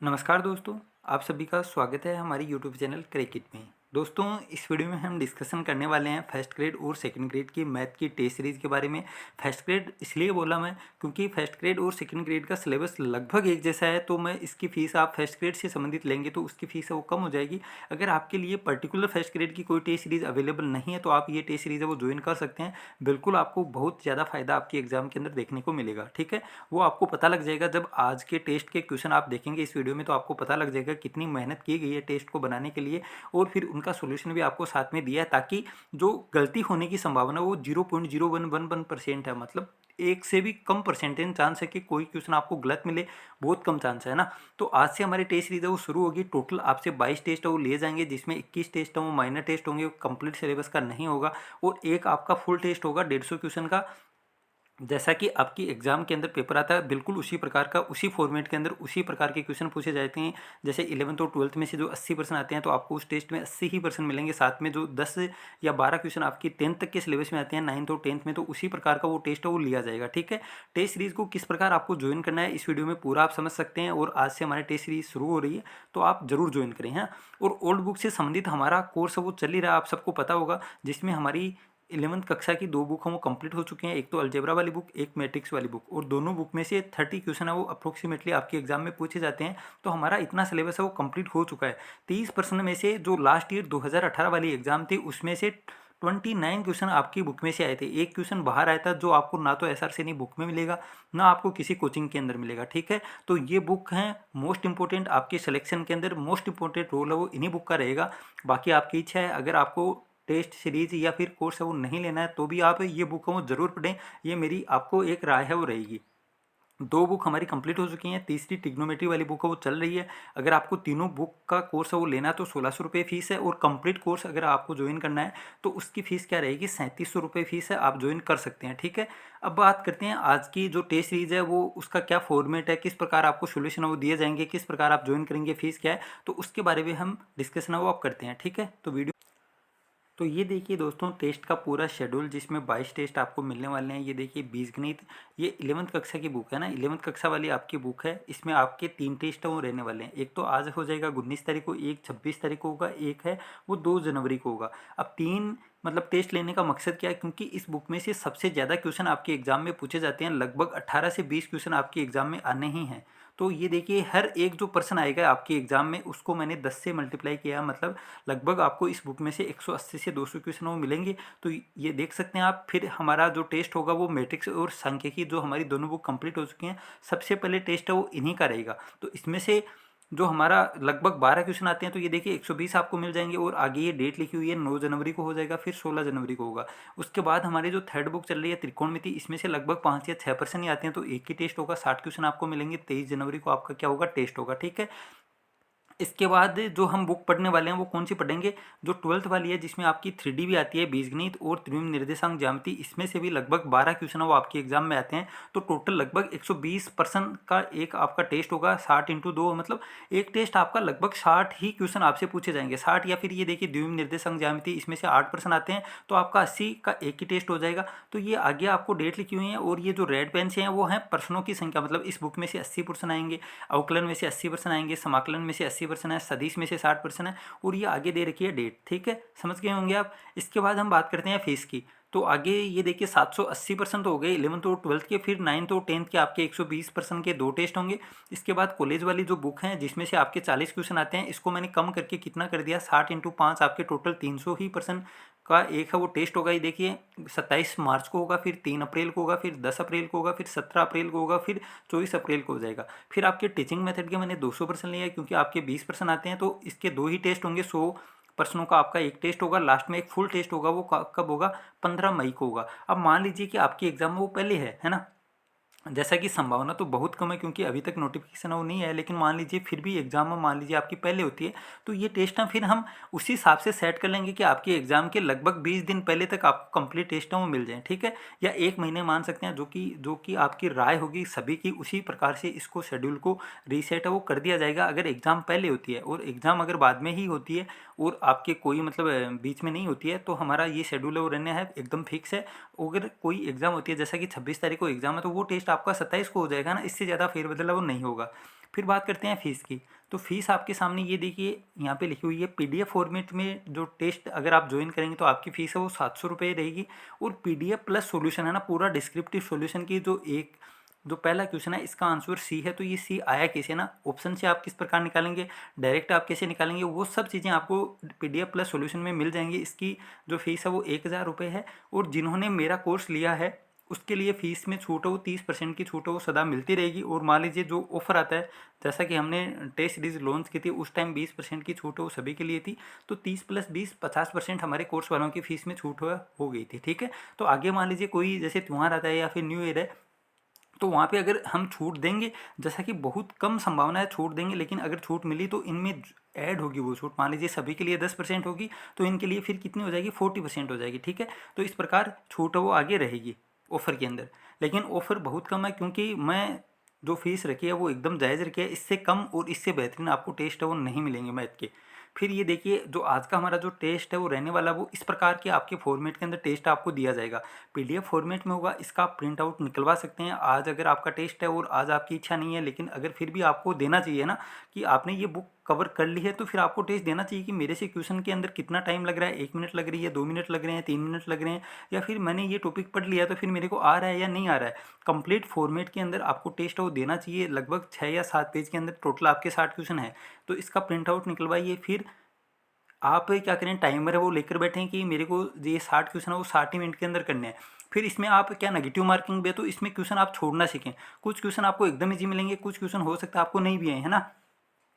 नमस्कार दोस्तों, आप सभी का स्वागत है हमारी यूट्यूब चैनल क्रैक इट में। दोस्तों, इस वीडियो में हम डिस्कशन करने वाले हैं फर्स्ट ग्रेड और सेकंड ग्रेड की मैथ की टेस्ट सीरीज़ के बारे में। फर्स्ट ग्रेड इसलिए बोला मैं क्योंकि फर्स्ट ग्रेड और सेकंड ग्रेड का सिलेबस लगभग एक जैसा है, तो मैं इसकी फ़ीस आप फर्स्ट ग्रेड से संबंधित लेंगे तो उसकी फ़ीस है वो कम हो जाएगी। अगर आपके लिए पर्टिकुलर फर्स्ट ग्रेड की कोई टेस्ट सीरीज़ अवेलेबल नहीं है तो आप ये टेस्ट सीरीज़ है वो ज्वाइन कर सकते हैं। बिल्कुल आपको बहुत ज़्यादा फ़ायदा आपके एग्जाम के अंदर देखने को मिलेगा। ठीक है, वो आपको पता लग जाएगा जब आज के टेस्ट के क्वेश्चन आप देखेंगे इस वीडियो में, तो आपको पता लग जाएगा कितनी मेहनत की गई है टेस्ट को बनाने के लिए, और फिर उनका सॉल्यूशन भी आपको साथ में दिया है, ताकि जो गलती होने की संभावना वो 0.0111% है। मतलब एक से भी कम परसेंटेज चांस है कि कोई क्वेश्चन आपको गलत मिले, बहुत कम चांस है ना। तो आज से हमारी टेस्ट सीरीज है वो शुरू होगी। टोटल आपसे 22 टेस्ट है वो लिए जाएंगे, जिसमें 21 टेस्ट है वो माइनर टेस्ट होंगे, कंप्लीट सिलेबस का नहीं होगा, और एक आपका फुल टेस्ट होगा 150 क्वेश्चन का। जैसा कि आपकी एग्जाम के अंदर पेपर आता है बिल्कुल उसी प्रकार का, उसी फॉर्मेट के अंदर उसी प्रकार के क्वेश्चन पूछे जाते हैं। जैसे 11th और 12th में से जो 80% आते हैं तो आपको उस टेस्ट में 80 ही परसेंट मिलेंगे। साथ में जो 10 या 12 क्वेश्चन आपकी 10th तक के सिलेबस में आते हैं, 9th और 10th में, तो उसी प्रकार का वो टेस्ट है वो लिया जाएगा। ठीक है, टेस्ट सीरीज को किस प्रकार आपको ज्वाइन करना है इस वीडियो में पूरा आप समझ सकते हैं, और आज से हमारी टेस्ट सीरीज शुरू हो रही है तो आप जरूर ज्वाइन करें हैं। और ओल्ड बुक से संबंधित हमारा कोर्स है वो चल ही रहा है, आप सबको पता होगा, जिसमें हमारी 11th कक्षा की 2 बुक हैं वो कंप्लीट हो चुके हैं। एक तो अलजेब्रा वाली बुक, एक मैट्रिक्स वाली बुक, और दोनों बुक में से 30 क्वेश्चन है वो अप्रोक्सीमेटली आपके एग्जाम में पूछे जाते हैं। तो हमारा इतना सिलेबस है वो कंप्लीट हो चुका है। 30% में से जो लास्ट ईयर 2018 वाली एग्जाम थी उसमें से 29 क्वेश्चन आपकी बुक में से आए थे। एक क्वेश्चन बाहर आया था जो आपको ना तो एसआर से नहीं बुक में मिलेगा, ना आपको किसी कोचिंग के अंदर मिलेगा। ठीक है, तो ये बुक है मोस्ट इंपॉर्टेंट आपके सिलेक्शन के अंदर, मोस्ट इंपॉर्टेंट रोल है वो इन्हीं बुक का रहेगा। बाकी आपकी इच्छा है, अगर आपको टेस्ट सीरीज या फिर कोर्स है वो नहीं लेना है तो भी आप ये बुक है वो जरूर पढ़ें, ये मेरी आपको एक राय है वो रहेगी। 2 बुक हमारी कंप्लीट हो चुकी हैं, तीसरी ट्रिग्नोमेट्री वाली बुक है वो चल रही है। अगर आपको तीनों बुक का कोर्स है वो लेना है तो 1600 रुपये फीस है, और कंप्लीट कोर्स अगर आपको ज्वाइन करना है तो उसकी फ़ीस क्या रहेगी, 3700 रुपये फीस है, आप ज्वाइन कर सकते हैं। ठीक है, अब बात करते हैं आज की जो टेस्ट सीरीज है वो उसका क्या फॉर्मेट है, किस प्रकार आपको सोल्यूशन है वो दिए जाएंगे, किस प्रकार आप ज्वाइन करेंगे, फीस क्या है, तो उसके बारे में हम डिस्कशन है वो आप करते हैं। ठीक है, तो वीडियो तो ये देखिए दोस्तों, टेस्ट का पूरा शेड्यूल जिसमें 22 टेस्ट आपको मिलने वाले हैं। ये देखिए बीजगणित, ये 11th कक्षा की बुक है ना, 11th कक्षा वाली आपकी बुक है। इसमें आपके 3 टेस्ट हैं वो रहने वाले हैं। एक तो आज हो जाएगा 19 तारीख को, एक 26 तारीख को होगा, एक है वो 2 जनवरी को होगा। अब 3 मतलब टेस्ट लेने का मकसद क्या है, क्योंकि इस बुक में से सबसे ज़्यादा क्वेश्चन आपके एग्जाम में पूछे जाते हैं। लगभग 18 से 20 क्वेश्चन आपके एग्जाम में आने ही हैं। तो ये देखिए, हर एक जो पर्सन आएगा आपके एग्जाम में उसको मैंने 10 से मल्टीप्लाई किया, मतलब लगभग आपको इस बुक में से 180 से 200 क्वेश्चन वो मिलेंगे। तो ये देख सकते हैं आप। फिर हमारा जो टेस्ट होगा वो मैट्रिक्स और सांख्यिकी, जो हमारी दोनों बुक कंप्लीट हो चुकी हैं, सबसे पहले टेस्ट है वो इन्हीं का रहेगा। तो इसमें से जो हमारा लगभग 12 क्वेश्चन आते हैं, तो ये देखिए 120 आपको मिल जाएंगे, और आगे ये डेट लिखी हुई है 9 जनवरी को हो जाएगा, फिर 16 जनवरी को होगा। उसके बाद हमारी जो थर्ड बुक चल रही है त्रिकोणमिति, इसमें से लगभग 5 या 6% ही आते हैं, तो एक ही टेस्ट होगा, 60 क्वेश्चन आपको मिलेंगे। 23 जनवरी को आपका क्या होगा, टेस्ट होगा। ठीक है, इसके बाद जो हम बुक पढ़ने वाले हैं वो कौन सी पढ़ेंगे, जो 12th वाली है, जिसमें आपकी 3D भी आती है, बीजगणित और त्रिविम निर्देशांक ज्यामिति। इसमें से भी लगभग 12 क्वेश्चन है वो आपके एग्जाम में आते हैं। तो टोटल लगभग 120% का एक आपका टेस्ट होगा, 60 इंटू 2, मतलब एक टेस्ट आपका लगभग 60 ही क्वेश्चन आपसे पूछे जाएंगे, 60। या फिर ये देखिए द्विम निर्देशांक ज्यामिति, इसमें से 8% आते हैं, तो आपका 80 का एक ही टेस्ट हो जाएगा। तो ये आगे आपको डेट लिखी हुई है, और ये जो रेड पेन से हैं वो हैं प्रश्नों की संख्या, मतलब इस बुक में से 80% आएंगे, अवकलन में से 80% आएंगे, समाकलन में से 80% है, सदिश में से 60% है, और ये आगे दे रखी है डेट। ठीक है, समझ गए होंगे आप। इसके बाद हम बात करते हैं फीस की। तो आगे ये देखिए 780% तो हो गए 11th और 12th के, फिर 9th और 10th के आपके 120% के 2 टेस्ट होंगे। इसके बाद कॉलेज वाली जो बुक है जिसमें से आपके 40 क्वेश्चन आते हैं, इसको मैंने कम करके कितना कर दिया, 60 इंटू 5, आपके टोटल 300 ही परसेंट का एक है वो टेस्ट होगा। ये देखिए 27 मार्च को होगा, फिर 3 अप्रैल को होगा, फिर 10 अप्रैल को होगा, फिर 17 अप्रैल को होगा, फिर 24 अप्रैल को हो जाएगा। फिर आपके टीचिंग मेथड के मैंने 200% लिया है, क्योंकि आपके 20% आते हैं, तो इसके 2 ही टेस्ट होंगे। 100 प्रश्नों का आपका एक टेस्ट होगा, लास्ट में एक फुल टेस्ट होगा, वो कब होगा, 15 मई को होगा। अब मान लीजिए कि आपके एग्जाम में वो पहले है ना, जैसा कि संभावना तो बहुत कम है क्योंकि अभी तक नोटिफिकेशन वो नहीं है, लेकिन मान लीजिए फिर भी एग्जाम में मान लीजिए आपकी पहले होती है, तो ये टेस्ट ना फिर हम उसी हिसाब से सेट कर लेंगे कि आपके एग्जाम के लगभग 20 दिन पहले तक आपको कंप्लीट टेस्ट है वो मिल जाए। ठीक है, या एक महीने मान सकते हैं, जो कि आपकी राय होगी सभी की, उसी प्रकार से इसको शेड्यूल को रीसेट है वो कर दिया जाएगा। अगर एग्जाम पहले होती है और एग्जाम अगर बाद में ही होती है और आपके कोई मतलब बीच में नहीं होती है, तो हमारा ये शेड्यूल है वो रहने है एकदम फिक्स है। अगर कोई एग्जाम होती है जैसा कि 26 तारीख को एग्जाम है, तो वो टेस्ट आपका 27 को हो जाएगा ना, इससे ज़्यादा फेरबदल वो नहीं होगा। फिर बात करते हैं फ़ीस की। तो फ़ीस आपके सामने ये देखिए यहाँ पे लिखी हुई है। पीडीएफ फॉर्मेट में जो टेस्ट अगर आप ज्वाइन करेंगे तो आपकी फ़ीस है वो 700 रुपये रहेगी। और पीडीएफ प्लस सॉल्यूशन है ना, पूरा डिस्क्रिप्टिव सॉल्यूशन की जो पहला क्वेश्चन है इसका आंसर सी है। तो ये सी आया कैसे ना, ऑप्शन से आप किस प्रकार निकालेंगे, डायरेक्ट आप कैसे निकालेंगे, वो सब चीज़ें आपको पीडीएफ प्लस सॉल्यूशन में मिल जाएंगी। इसकी जो फीस है वो 1000 रुपये है। और जिन्होंने मेरा कोर्स लिया है उसके लिए फ़ीस में छूट है वो 30% की छूट है वो सदा मिलती रहेगी। और मान लीजिए जो ऑफ़र आता है, जैसा कि हमने टेस्ट सीरीज लॉन्च की थी उस टाइम 20% की छूट है वो सभी के लिए थी। तो 30 + 20 50% हमारे कोर्स वालों की फ़ीस में छूट हो गई थी। ठीक है। तो आगे मान लीजिए कोई जैसे त्यौहार आता है या फिर न्यू ईयर है, तो वहाँ पे अगर हम छूट देंगे, जैसा कि बहुत कम संभावना है छूट देंगे, लेकिन अगर छूट मिली तो इनमें ऐड होगी वो छूट। मान लीजिए सभी के लिए 10% होगी तो इनके लिए फिर कितनी हो जाएगी, 40% हो जाएगी। ठीक है। तो इस प्रकार छूट है वो आगे रहेगी ऑफ़र के अंदर। लेकिन ऑफ़र बहुत कम है क्योंकि मैं जो फीस रखी है वो एकदम जायज़ रखी है। इससे कम और इससे बेहतरीन आपको टेस्ट है वो नहीं मिलेंगे मैथ के। फिर ये देखिए जो आज का हमारा जो टेस्ट है वो रहने वाला वो इस प्रकार के आपके फॉर्मेट के अंदर टेस्ट आपको दिया जाएगा। पीडीएफ फॉर्मेट में होगा, इसका आप प्रिंट आउट निकलवा सकते हैं। आज अगर आपका टेस्ट है और आज आपकी इच्छा नहीं है, लेकिन अगर फिर भी आपको देना चाहिए ना कि आपने ये बुक कवर कर ली है, तो फिर आपको टेस्ट देना चाहिए कि मेरे से क्वेश्चन के अंदर कितना टाइम लग रहा है, 1 मिनट लग रही है, 2 मिनट लग रहे हैं, 3 मिनट लग रहे हैं, या फिर मैंने ये टॉपिक पढ़ लिया तो फिर मेरे को आ रहा है या नहीं आ रहा है। कंप्लीट फॉर्मेट के अंदर आपको टेस्ट वो देना चाहिए। लगभग 6 या 7 पेज के अंदर टोटल आपके 60 क्वेश्चन है। तो इसका प्रिंट आउट निकलवाइए। फिर आप क्या करें, टाइमर है वो लेकर बैठें कि मेरे को ये 60 क्वेश्चन है वो 60 ही मिनट के अंदर करने हैं। फिर इसमें आप क्या नेगेटिव मार्किंग भी है, तो इसमें क्वेश्चन आप छोड़ना सीखें। कुछ क्वेश्चन आपको एकदम ईजी मिलेंगे, कुछ क्वेश्चन हो सकता है आपको नहीं भी आए, है ना।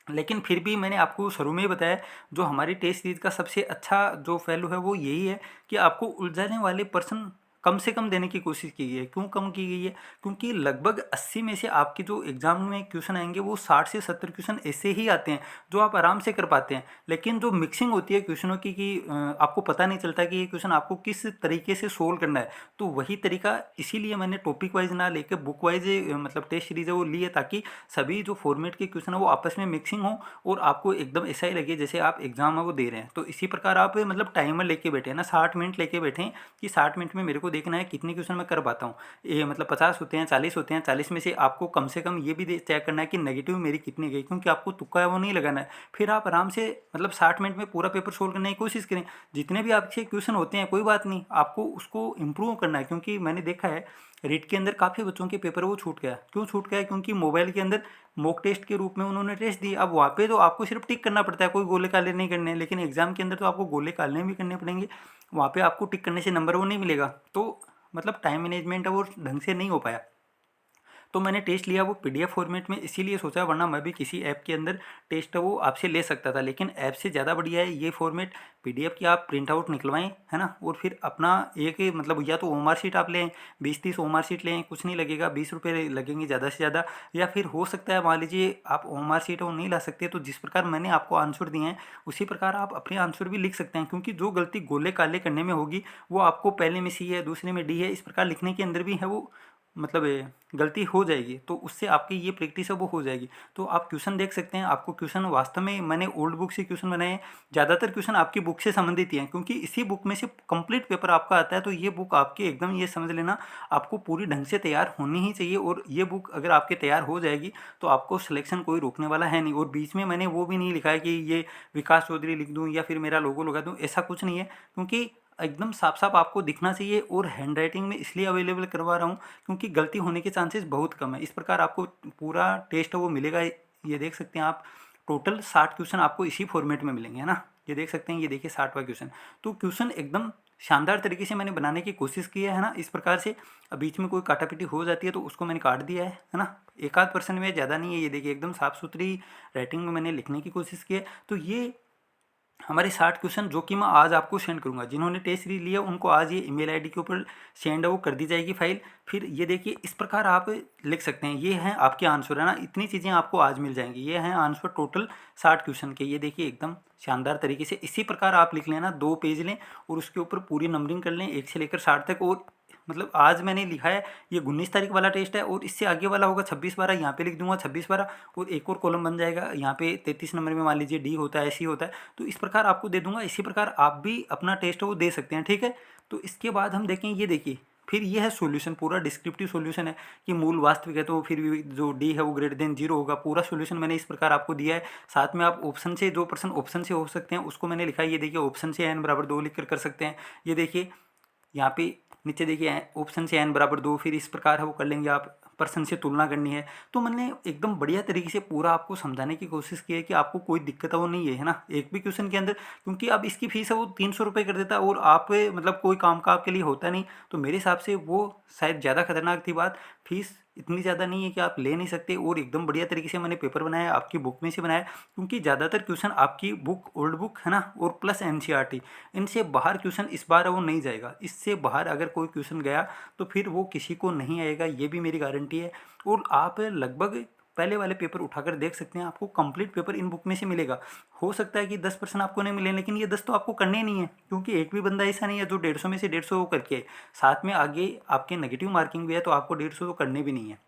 लेकिन फिर भी मैंने आपको शुरू में ही बताया, जो हमारी टेस्ट सीरीज का सबसे अच्छा जो वैल्यू है वो यही है कि आपको उलझाने वाले पर्सन कम से कम देने की कोशिश की गई है। क्यों कम की गई है, क्योंकि लगभग 80 में से आपके जो एग्जाम में क्वेश्चन आएंगे वो 60 से 70 क्वेश्चन ऐसे ही आते हैं जो आप आराम से कर पाते हैं। लेकिन जो मिक्सिंग होती है क्वेश्चनों की कि आपको पता नहीं चलता कि ये क्वेश्चन आपको किस तरीके से सोल्व करना है, तो वही तरीका इसीलिए मैंने टॉपिक वाइज ना लेकर बुक वाइज मतलब टेस्ट सीरीज है वो ली है, ताकि सभी जो फॉर्मेट के क्वेश्चन है वो आपस में मिक्सिंग हो और आपको एकदम ऐसा ही लगे जैसे आप एग्जाम है वो दे रहे हैं। तो इसी प्रकार आप मतलब टाइमर लेके बैठे हैं ना, 60 मिनट लेके बैठे हैं कि 60 मिनट में मेरे को देखना है कितने क्वेश्चन मैं कर पाता हूँ। ये मतलब 50 होते हैं, 40 होते हैं, 40 में से आपको कम से कम ये भी चेक करना है कि नेगेटिव मेरी कितनी गई, क्योंकि आपको तुक्का है वो नहीं लगाना है। फिर आप आराम से मतलब 60 मिनट में पूरा पेपर सोल्व करने की कोशिश करें। जितने भी आपके क्वेश्चन होते हैं कोई बात नहीं, आपको उसको इम्प्रूव करना है, क्योंकि मैंने देखा है रीट के अंदर काफ़ी बच्चों के पेपर वो छूट गया। क्यों छूट गया, क्योंकि मोबाइल के अंदर मॉक टेस्ट के रूप में उन्होंने टेस्ट दिए। अब वहाँ पे तो आपको सिर्फ टिक करना पड़ता है, कोई गोले काले नहीं करने हैं, लेकिन एग्जाम के अंदर तो आपको गोले काले भी करने पड़ेंगे। वहाँ पे आपको टिक करने से नंबर वो नहीं मिलेगा। तो मतलब टाइम मैनेजमेंट है वो ढंग से नहीं हो पाया। तो मैंने टेस्ट लिया वो पीडीएफ फॉर्मेट में, इसीलिए सोचा, वरना मैं भी किसी ऐप के अंदर टेस्ट वो आपसे ले सकता था। लेकिन ऐप से ज़्यादा बढ़िया है ये फॉर्मेट पीडीएफ की। आप प्रिंट आउट निकलवाएं, है ना, और फिर अपना एक मतलब या तो ओमार शीट आप लें, 20-30 ओमार शीट लें, कुछ नहीं लगेगा, 20 रुपये लगेंगे ज़्यादा से ज़्यादा। या फिर हो सकता है मान लीजिए आप ओमार शीट वो नहीं ला सकते, तो जिस प्रकार मैंने आपको आंसर दिए हैं उसी प्रकार आप अपने आंसर भी लिख सकते हैं। क्योंकि जो गलती गोले काले करने में होगी वो आपको पहले में सी है, दूसरे में डी है, इस प्रकार लिखने के अंदर भी है वो मतलब गलती हो जाएगी। तो उससे आपकी ये प्रैक्टिस है वो हो जाएगी। तो आप क्वेश्चन देख सकते हैं, आपको क्वेश्चन वास्तव में मैंने ओल्ड बुक से क्वेश्चन बनाए हैं। ज़्यादातर क्वेश्चन आपकी बुक से संबंधित ही हैं, क्योंकि इसी बुक में से कंप्लीट पेपर आपका आता है। तो ये बुक आपके एकदम ये समझ लेना आपको पूरी ढंग से तैयार होनी ही चाहिए। और ये बुक अगर आपके तैयार हो जाएगी तो आपको सिलेक्शन कोई रोकने वाला है नहीं। और बीच में मैंने वो भी नहीं लिखा है कि ये विकास चौधरी लिख दूँ या फिर मेरा लोगो लगा दूँ, ऐसा कुछ नहीं है। क्योंकि एकदम साफ साफ आपको दिखना चाहिए। और हैंड राइटिंग में इसलिए अवेलेबल करवा रहा हूँ क्योंकि गलती होने के चांसेस बहुत कम है। इस प्रकार आपको पूरा टेस्ट वो मिलेगा। ये देख सकते हैं आप, टोटल 60 क्वेश्चन आपको इसी फॉर्मेट में मिलेंगे, है ना। ये देख सकते हैं, ये देखिए 60वां क्वेश्चन। तो क्वेश्चन एकदम शानदार तरीके से मैंने बनाने की कोशिश की है ना, इस प्रकार से। अब बीच में कोई काटापीटी हो जाती है तो उसको मैंने काट दिया है ना। एक आध % में, ज़्यादा नहीं है। ये देखिए एकदम साफ़ सुथरी राइटिंग में मैंने लिखने की कोशिश की है। तो ये हमारे 60 क्वेश्चन जो कि मैं आज आपको सेंड करूंगा, जिन्होंने टेस्ट सीरीज लिया उनको आज ये ईमेल आईडी के ऊपर सेंड है वो कर दी जाएगी फाइल। फिर ये देखिए इस प्रकार आप लिख सकते हैं, ये हैं आपके आंसर, है ना। इतनी चीज़ें आपको आज मिल जाएंगी। ये हैं आंसर टोटल 60 क्वेश्चन के। ये देखिए एकदम शानदार तरीके से इसी प्रकार आप लिख लेना, 2 पेज लें और उसके ऊपर पूरी नंबरिंग कर लें 1 से लेकर 60 तक। और मतलब आज मैंने लिखा है ये 19 तारीख वाला टेस्ट है, और इससे आगे वाला होगा 26/12, यहाँ पे लिख दूंगा 26/12। और एक और कॉलम बन जाएगा यहाँ पे 33 नंबर में, मान लीजिए डी होता है, सी होता है, तो इस प्रकार आपको दे दूंगा। इसी प्रकार आप भी अपना टेस्ट वो दे सकते हैं, ठीक है। तो इसके बाद हम देखें, ये देखिए फिर ये है सॉल्यूशन, पूरा डिस्क्रिप्टिव सॉल्यूशन है कि मूल वास्तविक है तो फिर भी जो डी है वो ग्रेटर देन 0 होगा। पूरा सॉल्यूशन मैंने इस प्रकार आपको दिया है। साथ में आप ऑप्शन से, जो पर्सन ऑप्शन से हो सकते हैं उसको मैंने लिखा है। ये देखिए ऑप्शन से n बराबर 2 लिख कर सकते हैं। ये देखिए यहाँ पे नीचे देखिए ऑप्शन से n बराबर 2, फिर इस प्रकार है वो कर लेंगे आप। पर्सन से तुलना करनी है। तो मैंने एकदम बढ़िया तरीके से पूरा आपको समझाने की कोशिश की है कि आपको कोई दिक्कत वो नहीं है ना एक भी क्वेश्चन के अंदर, क्योंकि अब इसकी फीस है वो 300 रुपये कर देता है और आप मतलब कोई काम का आपके लिए होता नहीं। तो मेरे हिसाब से वो शायद ज़्यादा खतरनाक थी बात। फीस इतनी ज़्यादा नहीं है कि आप ले नहीं सकते, और एकदम बढ़िया तरीके से मैंने पेपर बनाया, आपकी बुक में से बनाया, क्योंकि ज़्यादातर क्वेश्चन आपकी बुक ओल्ड बुक है ना और प्लस एनसीईआरटी, इनसे बाहर क्वेश्चन इस बार वो नहीं जाएगा। इससे बाहर अगर कोई क्वेश्चन गया तो फिर वो किसी को नहीं आएगा, ये भी मेरी गारंटी है। और आप लगभग पहले वाले पेपर उठाकर देख सकते हैं, आपको कंप्लीट पेपर इन बुक में से मिलेगा। हो सकता है कि 10% आपको नहीं मिले, लेकिन ये 10 तो आपको करने ही नहीं है, क्योंकि एक भी बंदा ऐसा नहीं है जो 150 में से 150 वो करके आए। साथ में आगे आपके नेगेटिव मार्किंग भी है, तो आपको 150 तो करने भी नहीं है,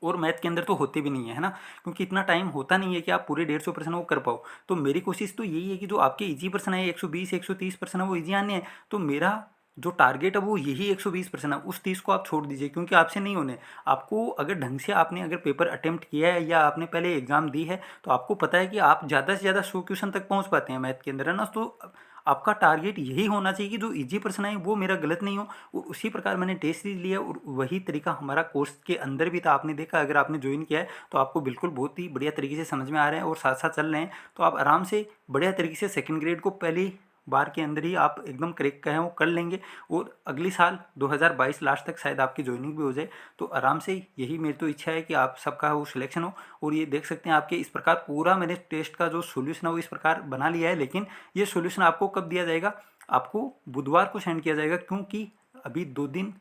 और मैथ के अंदर तो होते भी नहीं है ना, क्योंकि इतना टाइम होता नहीं है कि आप पूरे 150% वो कर पाओ। तो मेरी कोशिश तो यही है कि जो आपके इजी पर्सन है 120 130% है वो इजी आने हैं। तो मेरा जो टारगेट है वो यही 120% है, उस 30 को आप छोड़ दीजिए, क्योंकि आपसे नहीं होने। आपको अगर ढंग से आपने अगर पेपर अटेम्प्ट किया है या आपने पहले एग्जाम दी है, तो आपको पता है कि आप ज़्यादा से ज़्यादा 100 क्वेश्चन तक पहुँच पाते हैं मैथ के अंदर, है ना। तो आपका टारगेट यही होना चाहिए कि जो इजी पर्सन है वो मेरा गलत नहीं हो, और उसी प्रकार मैंने टेस्ट सीरीज लिया, और वही तरीका हमारा कोर्स के अंदर भी था। आपने देखा, अगर आपने ज्वाइन किया है तो आपको बिल्कुल बहुत ही बढ़िया तरीके से समझ में आ रहा है और साथ साथ चल रहे हैं। तो आप आराम से बढ़िया तरीके से सेकंड ग्रेड को पहली बार के अंदर ही आप एकदम क्रैक कहें वो कर लेंगे, और अगली साल 2022 लास्ट तक शायद आपकी ज्वाइनिंग भी हो जाए। तो आराम से यही मेरी तो इच्छा है कि आप सबका वो सिलेक्शन हो। और ये देख सकते हैं आपके इस प्रकार पूरा मैंने टेस्ट का जो सोल्यूशन है वो इस प्रकार बना लिया है। लेकिन ये सोल्यूशन आपको कब दिया जाएगा? आपको बुधवार को सेंड किया जाएगा, क्योंकि अभी 2 दिन,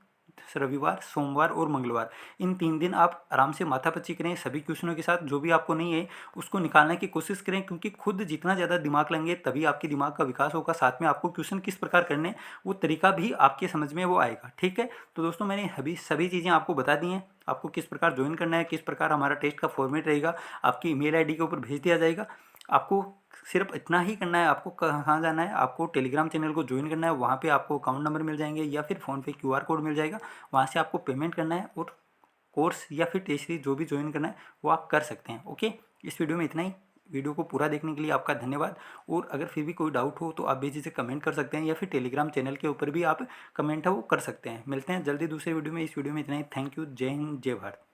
रविवार, सोमवार और मंगलवार, इन 3 दिन आप आराम से माथापच्ची करें सभी क्वेश्चनों के साथ। जो भी आपको नहीं है उसको निकालने की कोशिश करें, क्योंकि खुद जितना ज़्यादा दिमाग लेंगे तभी आपके दिमाग का विकास होगा। साथ में आपको क्वेश्चन किस प्रकार करने हैं वो तरीका भी आपके समझ में वो आएगा। ठीक है, तो दोस्तों मैंने अभी सभी चीज़ें आपको बता दी हैं। आपको किस प्रकार ज्वाइन करना है, किस प्रकार हमारा टेस्ट का फॉर्मेट रहेगा, आपकी ईमेल आईडी के ऊपर भेज दिया जाएगा। आपको सिर्फ इतना ही करना है। आपको कहाँ जाना है? आपको टेलीग्राम चैनल को ज्वाइन करना है। वहाँ पे आपको अकाउंट नंबर मिल जाएंगे या फिर फ़ोन पे QR कोड मिल जाएगा। वहाँ से आपको पेमेंट करना है, और कोर्स या फिर टेस्ट सीरीज जो भी ज्वाइन करना है वो आप कर सकते हैं। ओके, इस वीडियो में इतना ही। वीडियो को पूरा देखने के लिए आपका धन्यवाद। और अगर फिर भी कोई डाउट हो तो आप बेझिझक कमेंट कर सकते हैं, या फिर टेलीग्राम चैनल के ऊपर भी आप कमेंट है वो कर सकते हैं। मिलते हैं जल्दी दूसरे वीडियो में। इस वीडियो में इतना ही। Thank you. जय हिंद, जय भारत।